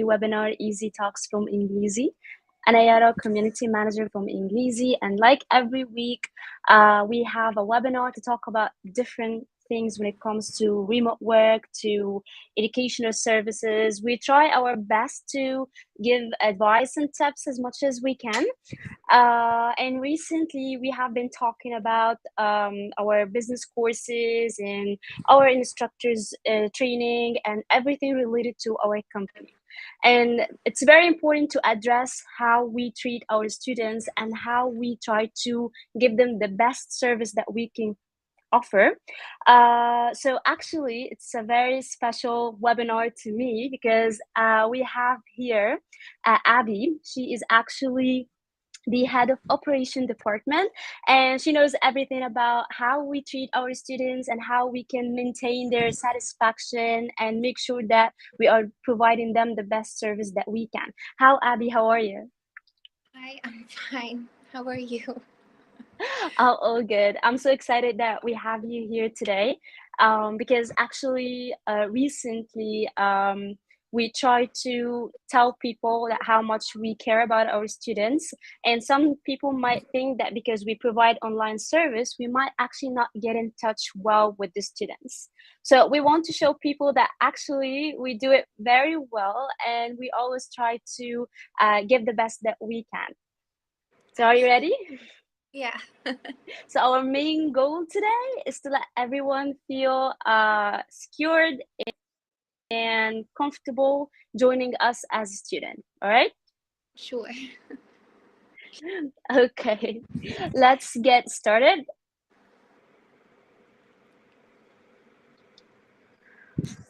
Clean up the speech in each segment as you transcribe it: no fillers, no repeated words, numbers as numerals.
webinar Easy Talks from Engleasy. And I am a community manager from Engleasy. And like every week, we have a webinar to talk about different things when it comes to remote work, to educational services. We try our best to give advice and tips as much as we can. And recently, we have been talking about our business courses and our instructors training and everything related to our company. And it's very important to address how we treat our students and how we try to give them the best service that we can offer. So actually, it's a very special webinar to me because we have here Abby. She is actually the head of operation department, and she knows everything about how we treat our students and how we can maintain their satisfaction and make sure that we are providing them the best service that we can. Abby, how are you? Hi, I'm fine. How are you? All good. I'm so excited that we have you here today, because actually, recently, we try to tell people that how much we care about our students. And some people might think that because we provide online service, we might actually not get in touch well with the students. So we want to show people that actually we do it very well, and we always try to give the best that we can. So are you ready? Yeah. So our main goal today is to let everyone feel secured and comfortable joining us as a student. All right? Sure. Okay, let's get started.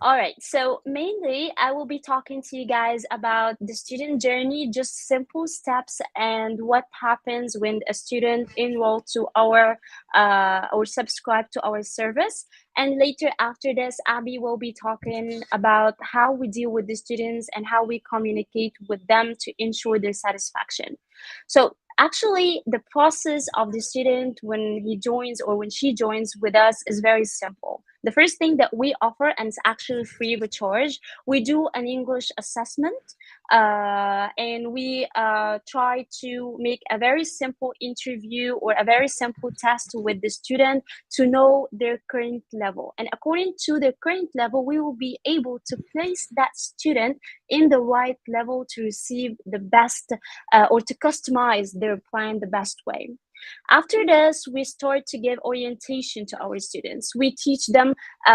All right, so mainly I will be talking to you guys about the student journey, just simple steps and what happens when a student enroll to our or subscribe to our service. And later after this, Abby will be talking about how we deal with the students and how we communicate with them to ensure their satisfaction. So actually, the process of the student when he joins or when she joins with us is very simple. The first thing that we offer, and it's actually free of charge, we do an English assessment, and we try to make a very simple interview or a very simple test with the student to know their current level. And according to their current level, we will be able to place that student in the right level to receive the best or to customize their plan the best way. After this, we start to give orientation to our students. We teach them, we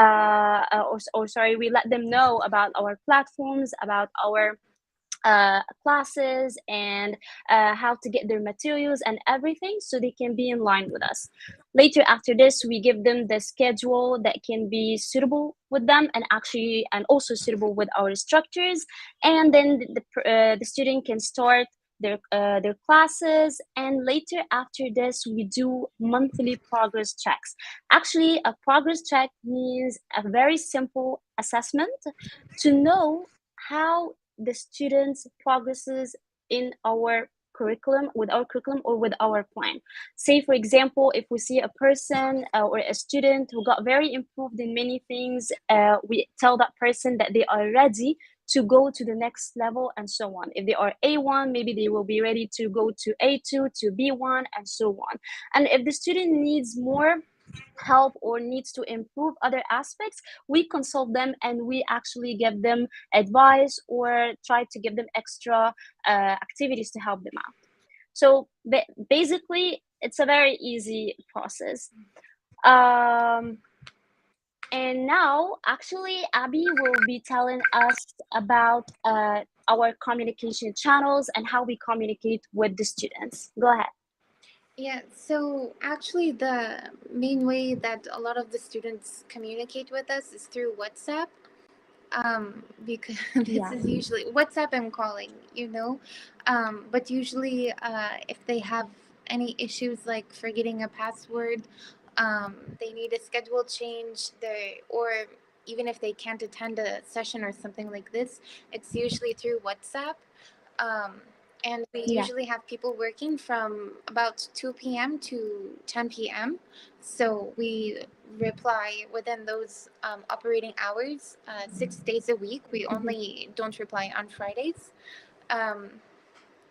let them know about our platforms, about our classes, and how to get their materials and everything so they can be in line with us. Later after this, we give them the schedule that can be suitable with them and also suitable with our instructors. And then the student can start their classes, and later after this we do monthly progress checks. Actually, a progress check means a very simple assessment to know how the students progresses in our curriculum with our curriculum or with our plan. Say for example, if we see a person or a student who got very improved in many things, we tell that person that they are ready to go to the next level and so on. If they are A1, maybe they will be ready to go to A2 to B1 and so on. And if the student needs more help or needs to improve other aspects, we consult them and we actually give them advice or try to give them extra activities to help them out. So basically, it's a very easy process. And now, actually, Abby will be telling us about our communication channels and how we communicate with the students. Go ahead. Yeah, so actually, the main way that a lot of the students communicate with us is through WhatsApp. Because this Yeah. is usually WhatsApp I'm calling. But usually, if they have any issues like forgetting a password, they need a schedule change, or even if they can't attend a session or something like this, it's usually through WhatsApp. Um, And we Yeah. usually have people working from about 2 p.m. to 10 p.m. So we reply within those operating hours, 6 days a week. We Mhm. only don't reply on Fridays. Um,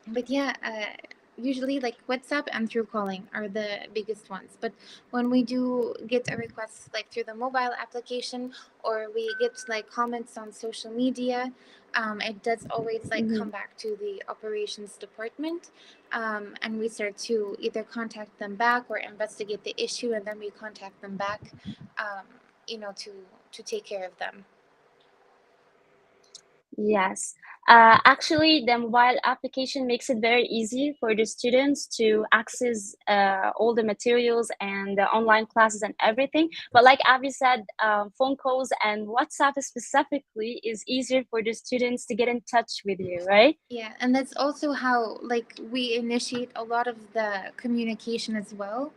but yeah, usually like WhatsApp and through calling are the biggest ones. But when we do get a request like through the mobile application, or we get like comments on social media, it does always like Mhm. come back to the operations department, and we start to either contact them back or investigate the issue, and then we contact them back, um, to take care of them. Yes. Actually, the mobile application makes it very easy for the students to access all the materials and the online classes and everything. But like Abby said, phone calls and WhatsApp specifically is easier for the students to get in touch with you, right? Yeah, and that's also how like we initiate a lot of the communication as well.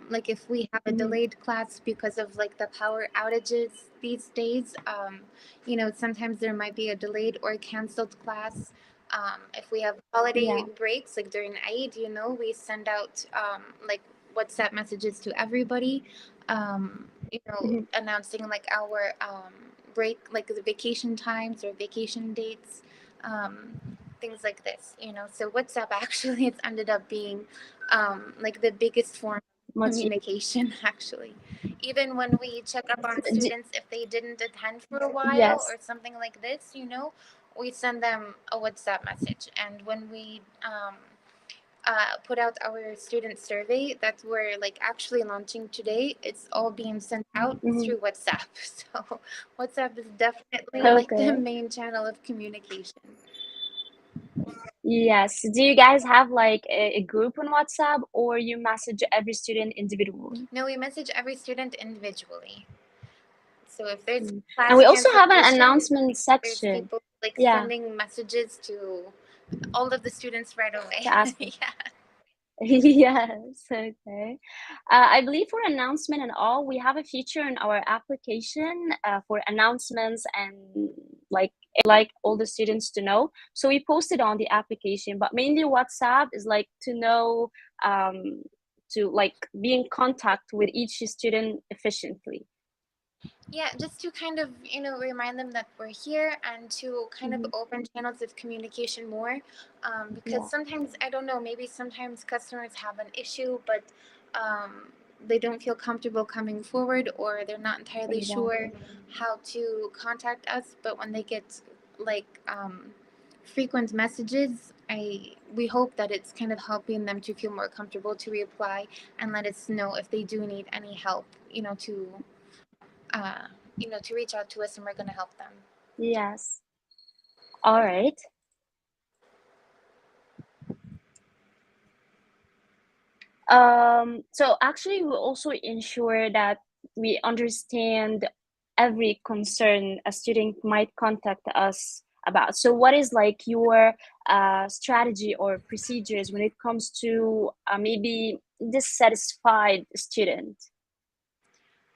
Like if we have a Mm-hmm. delayed class because of like the power outages these days, sometimes there might be a delayed or canceled class. If we have holiday Yeah. breaks, like during Eid, we send out like WhatsApp messages to everybody, Mm-hmm. announcing like our break, like the vacation times or vacation dates, things like this. So WhatsApp actually it's ended up being like the biggest form of Much. communication actually. Even when we check up on D- students if they didn't attend for a while yes. or something like this, we send them a WhatsApp message. And when we put out our student survey that we're like actually launching today, it's all being sent out Mm-hmm. through WhatsApp. So WhatsApp is definitely like the Okay. main channel of communication. Yes. Do you guys have like a group on WhatsApp or you message every student individually? No, we message every student individually. So if there's Mm. And class we also have an cancellation, announcement there's section. people like Yeah, sending messages to all of the students right away. to ask them. Yeah. Yes, okay. I believe for announcement and all, we have a feature in our application for announcements and like all the students to know. So we post it on the application, but mainly WhatsApp is like to know to like be in contact with each student efficiently. Yeah, just to kind of, remind them that we're here and to kind of Hmm. open channels of communication more. Because Yeah, sometimes, I don't know, maybe sometimes customers have an issue, but they don't feel comfortable coming forward, or they're not entirely sure exactly. how to contact us. But when they get like frequent messages, we hope that it's kind of helping them to feel more comfortable to reply and let us know if they do need any help, uh, to reach out to us, and we're going to help them. Yes. All right. So actually, we also ensure that we understand every concern a student might contact us about. So, what is like your strategy or procedures when it comes to maybe dissatisfied student?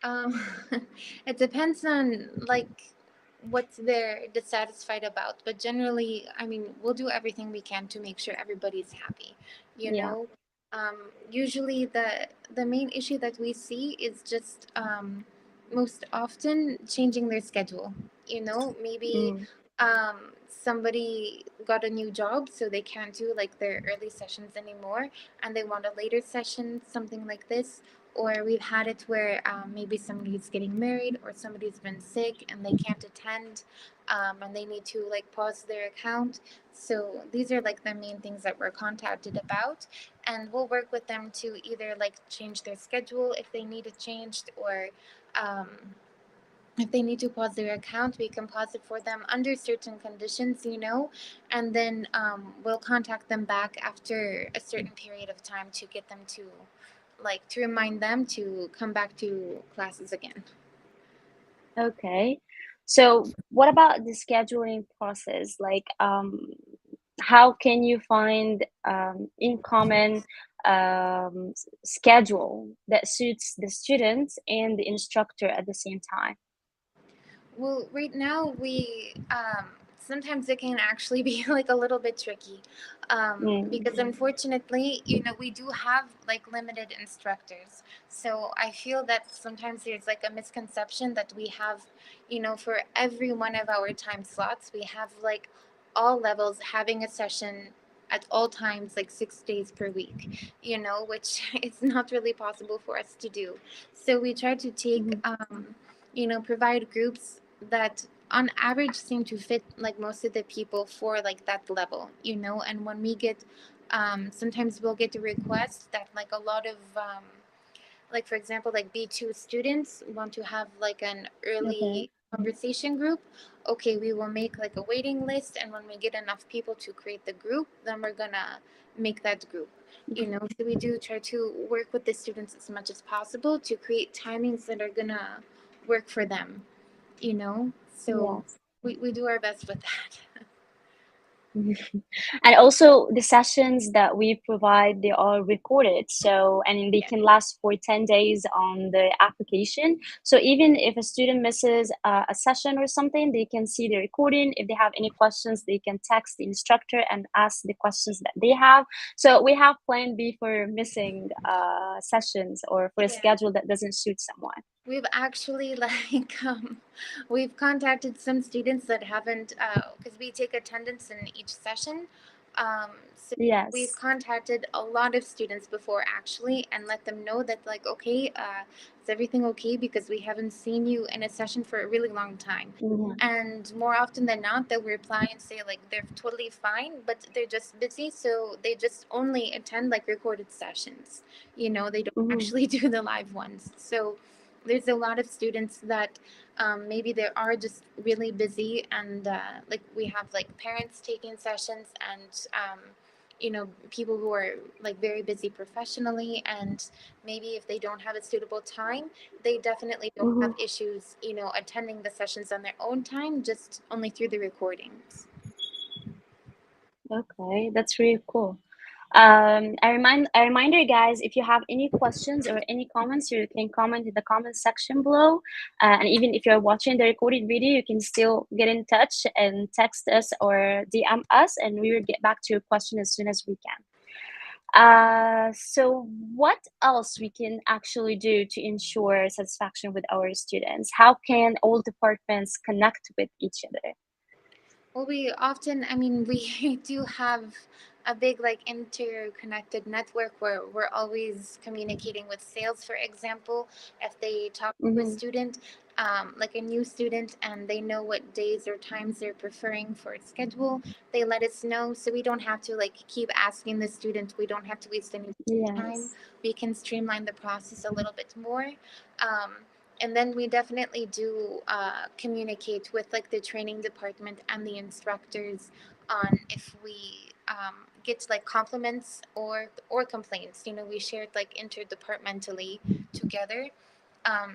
Um, it depends on like what they're dissatisfied about, but generally, I mean, we'll do everything we can to make sure everybody's happy. You Yeah. know, Usually the main issue that we see is just most often changing their schedule. Maybe Mm. somebody got a new job, so they can't do like their early sessions anymore, and they want a later session, something like this. Or we've had it where maybe somebody's getting married or somebody's been sick and they can't attend, and they need to like pause their account. So these are like the main things that we're contacted about, and we'll work with them to either like change their schedule if they need it changed, or um, if they need to pause their account, we can pause it for them under certain conditions, and then we'll contact them back after a certain period of time to get them to, like, to remind them to come back to classes again. Okay. So, what about the scheduling process? Like, how can you find in common schedule that suits the students and the instructor at the same time? Well, right now we sometimes it can actually be like a little bit tricky, Mm, because unfortunately, you know, we do have like limited instructors. So I feel that sometimes there's like a misconception that we have, you know, for every one of our time slots, we have like all levels having a session at all times, like 6 days per week, you know, which is not really possible for us to do. So we try to take, mhm, you know, provide groups that on average seem to fit like most of the people for like that level, you know. And when we get, sometimes we'll get a request that like a lot of, like for example, like B2 students want to have like an okay. early conversation group. Okay, we will make like a waiting list, and when we get enough people to create the group, then we're gonna make that group, you know. So we do try to work with the students as much as possible to create timings that are gonna work for them, you know. So Yes. we do our best with that. Mhm. And also the sessions that we provide, they are recorded. So, and they Yeah. can last for 10 days on the application. So even if a student misses a session or something, they can see the recording. If they have any questions, they can text the instructor and ask the questions that they have. So we have plan B for missing sessions or for a Yeah. schedule that doesn't suit someone. We've actually like we've contacted some students that haven't, because we take attendance in each session. So we've Yes. contacted a lot of students before actually and let them know that like, okay, is everything okay, because we haven't seen you in a session for a really long time. Hmm. And more often than not, they'll reply and say like they're totally fine, but they're just busy, so they just only attend like recorded sessions. You know, they don't Hmm. actually do the live ones. So there's a lot of students that, maybe they are just really busy, and like we have like parents taking sessions, and you know, people who are like very busy professionally, and maybe if they don't have a suitable time, they definitely don't have Hmm. issues, you know, attending the sessions on their own time, just only through the recordings. Okay, that's really cool. A reminder, guys, if you have any questions or any comments, you can comment in the comment section below. And even if you're watching the recorded video, you can still get in touch and text us or DM us, and we will get back to your question as soon as we can. So what else we can actually do to ensure satisfaction with our students? How can all departments connect with each other? Well, we often, I mean, we do have a big, like, interconnected network where we're always communicating with sales, for example. If they talk to a Mm-hmm. student, like a new student, and they know what days or times they're preferring for a schedule, they let us know, so we don't have to, like, keep asking the student. We don't have to waste any time. Yes. We can streamline the process a little bit more. Um, and then we definitely do, communicate with like the training department and the instructors on if we, get like compliments or complaints. You know, we share it like interdepartmentally together.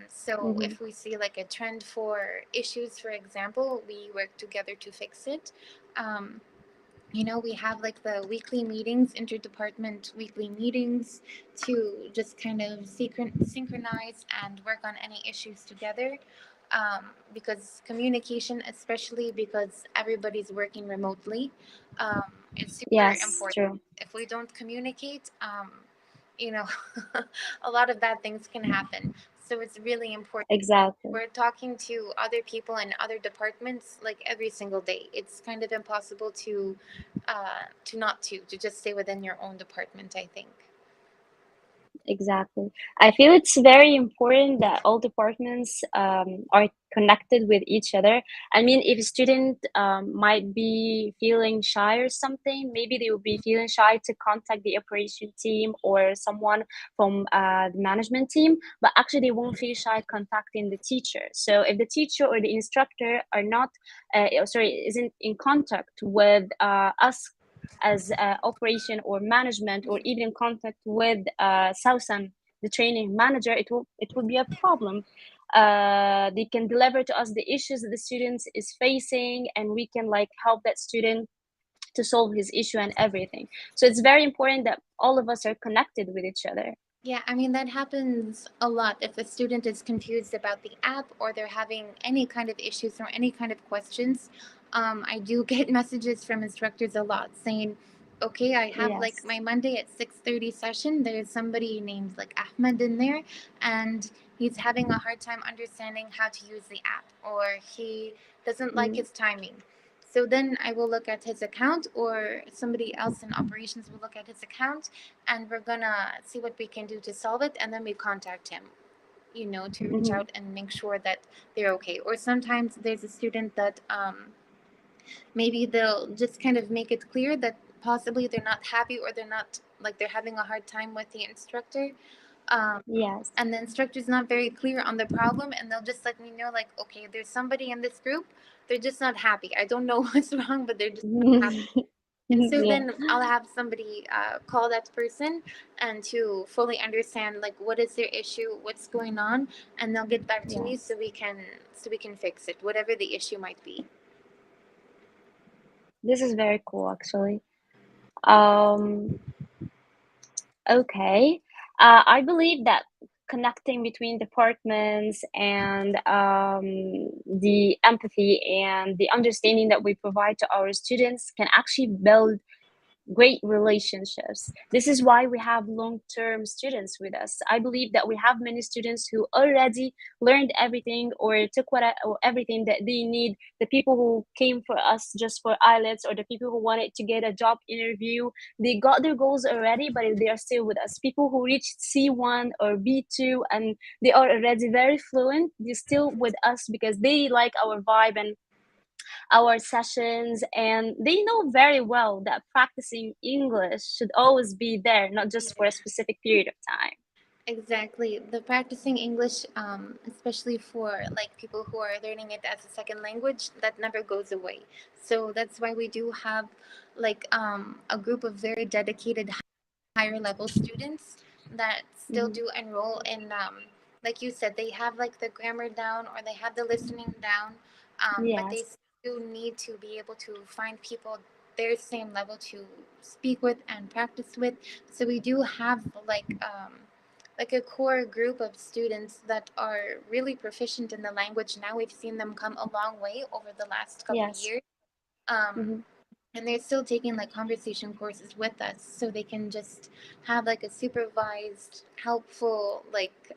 So Mm-hmm. if we see like a trend for issues, for example, we work together to fix it. um, you know, we have like the weekly meetings, interdepartment weekly meetings, to just kind of synchronize and work on any issues together. Because communication, especially because everybody's working remotely, um, is super Yes, important. true. If we don't communicate, you know, a lot of bad things can happen. So it's really important. Exactly. We're talking to other people in other departments like every single day. It's kind of impossible to not to just stay within your own department, I think. Exactly. I feel it's very important that all departments are connected with each other. I mean, if a student might be feeling shy or something, maybe they will be feeling shy to contact the operation team or someone from the management team, but actually they won't feel shy contacting the teacher. So if the teacher or the instructor are not, isn't in contact with us as operation or management, or even in contact with Southam, the training manager, it will be a problem. They can deliver to us the issues that the students is facing, and we can like help that student to solve his issue and everything. So it's very important that all of us are connected with each other. Yeah, I mean, that happens a lot. If a student is confused about the app or they're having any kind of issues or any kind of questions, I do get messages from instructors a lot saying, okay, I have like Yes. my Monday at 6:30 session. There's somebody named like Ahmed in there, and he's having a hard time understanding how to use the app, or he doesn't like Mm, his timing. So then I will look at his account, or somebody else in operations will look at his account, and we're gonna see what we can do to solve it, and then we contact him, to reach mm-hmm. out and make sure that they're okay. Or sometimes there's a student that maybe they'll just kind of make it clear that possibly they're not happy, or they're not like they're having a hard time with the instructor. Um, Yes. and the instructor's not very clear on the problem, and they'll just let me know, like, okay, there's somebody in this group, they're just not happy. I don't know what's wrong, but they're just not happy. And so Yeah. then I'll have somebody call that person and to fully understand like what is their issue, what's going on, and they'll get back to me Yes. so we can fix it, whatever the issue might be. This is very cool, actually. Um, okay. I believe that connecting between departments and the empathy and the understanding that we provide to our students can actually build great relationships. This is why we have long-term students with us. I believe that we have many students who already learned everything or took or everything that they need. The people who came for us just for IELTS, or the people who wanted to get a job interview, they got their goals already, but they are still with us. People who reached C1 or B2 and they are already very fluent, they're still with us because they like our vibe and our sessions, and they know very well that practicing English should always be there, not just for a specific period of time. Exactly. The practicing English, especially for like people who are learning it as a second language, that never goes away. So that's why we do have like a group of very dedicated higher level students that still Mm-hmm. do enroll in, like you said, they have like the grammar down, or they have the listening down, but they Yes. still do need to be able to find people their same level to speak with and practice with. So we do have like a core group of students that are really proficient in the language. Now we've seen them come a long way over the last couple Yes. years. Um, Mm-hmm. and they're still taking like conversation courses with us, so they can just have like a supervised, helpful, like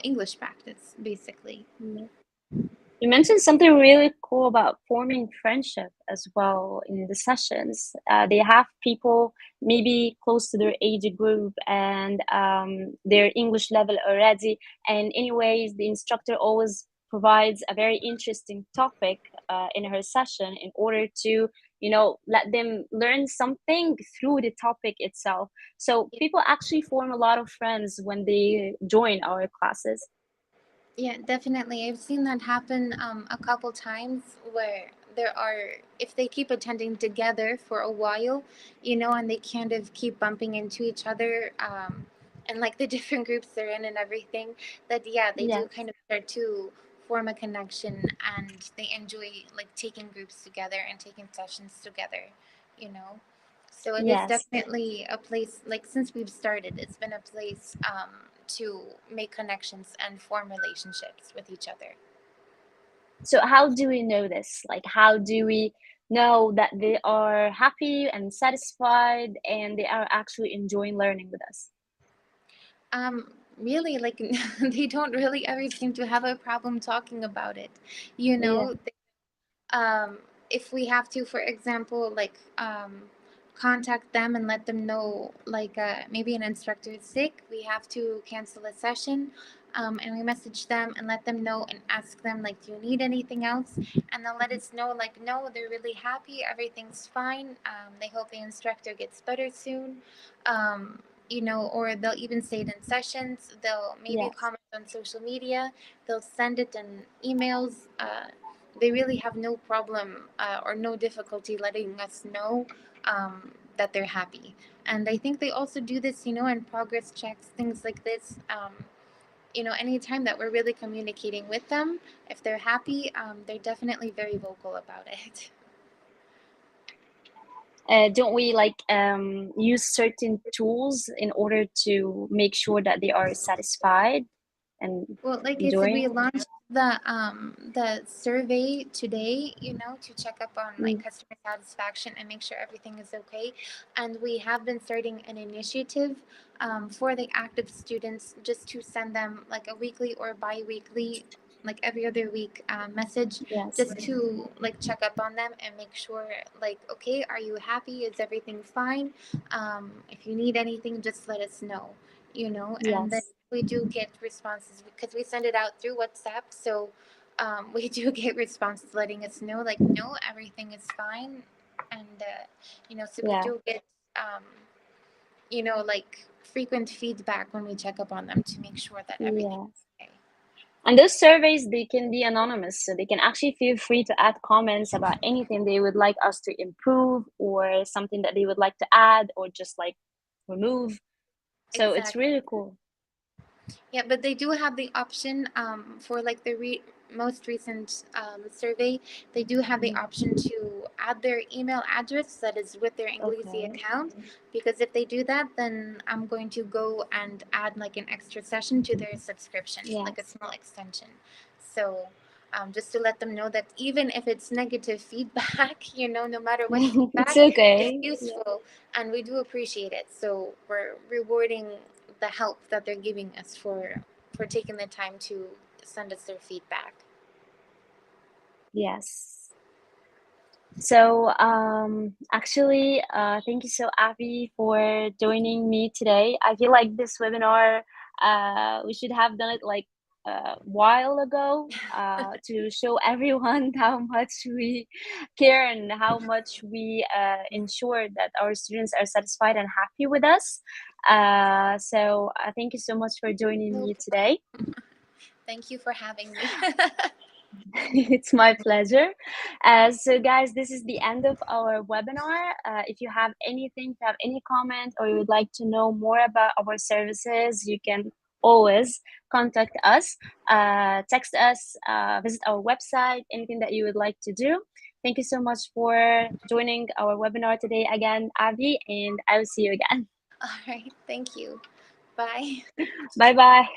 English practice basically. Yeah. You mentioned something really cool about forming friendship as well in the sessions. They have people maybe close to their age group and their English level already. And anyways, the instructor always provides a very interesting topic in her session in order to, let them learn something through the topic itself. So people actually form a lot of friends when they join our classes. Yeah, definitely. I've seen that happen a couple times, where there are, if they keep attending together for a while, and they kind of keep bumping into each other, and like the different groups they're in and everything, that, yeah, they do Yes. kind of start to form a connection, and they enjoy like taking groups together and taking sessions together, you know. So it is Yes. definitely a place, like since we've started, it's been a place to make connections and form relationships with each other. So how do we know this? Like, how do we know that they are happy and satisfied and they are actually enjoying learning with us? Really, like they don't really ever seem to have a problem talking about it. You Yeah. know, um, if we have to, for example, like contact them and let them know, like maybe an instructor is sick, we have to cancel a session, and we message them and let them know and ask them, like, do you need anything else? And they'll let us know, like, no, they're really happy, everything's fine. They hope the instructor gets better soon. Or they'll even say it in sessions. They'll maybe Yes. comment on social media. They'll send it in emails. They really have no problem or no difficulty letting us know that they're happy. And I think they also do this, in progress checks, things like this. Anytime that we're really communicating with them, if they're happy, they're definitely very vocal about it. Don't we like use certain tools in order to make sure that they are satisfied? and Well, like I said, we enjoying? launched the survey today, you know, to check up on like Mm, customer satisfaction and make sure everything is okay. And we have been starting an initiative for the active students just to send them like a weekly or bi-weekly, like every other week message, yes, just to like check up on them and make sure like, okay, are you happy? Is everything fine? If you need anything, just let us know, you know. And then yes, we do get responses because we send it out through WhatsApp. So we do get responses letting us know, like, no, everything is fine. And, you know, so we yeah, do get, um, you know, like frequent feedback when we check up on them to make sure that everything yes. is okay. And those surveys, they can be anonymous, so they can actually feel free to add comments about anything they would like us to improve or something that they would like to add or just like remove. So it's Exactly. really cool. Yeah, but they do have the option for like the most recent survey. They do have the Mhm. option to add their email address that is with their Engleasy Okay. account. Because if they do that, then I'm going to go and add like an extra session to their subscription, like a Yes. small extension. So just to let them know that even if it's negative feedback, you know, no matter what It's feedback, it's okay. Yeah. useful and we do appreciate it. So we're rewarding the help that they're giving us for taking the time to send us their feedback. Yes. So, actually, thank you so, Abby, for joining me today. I feel like this webinar, we should have done it like a while ago, to show everyone how much we care and how much we ensure that our students are satisfied and happy with us. So, thank you so much for joining No me problem. today. Thank you for having me. It's my pleasure. So, guys, this is the end of our webinar. If you have anything, if you have any comment, or you would like to know more about our services, you can always contact us, text us, visit our website, anything that you would like to do. Thank you so much for joining our webinar today again, Abby, and I will see you again. All right. Thank you. Bye. Bye bye.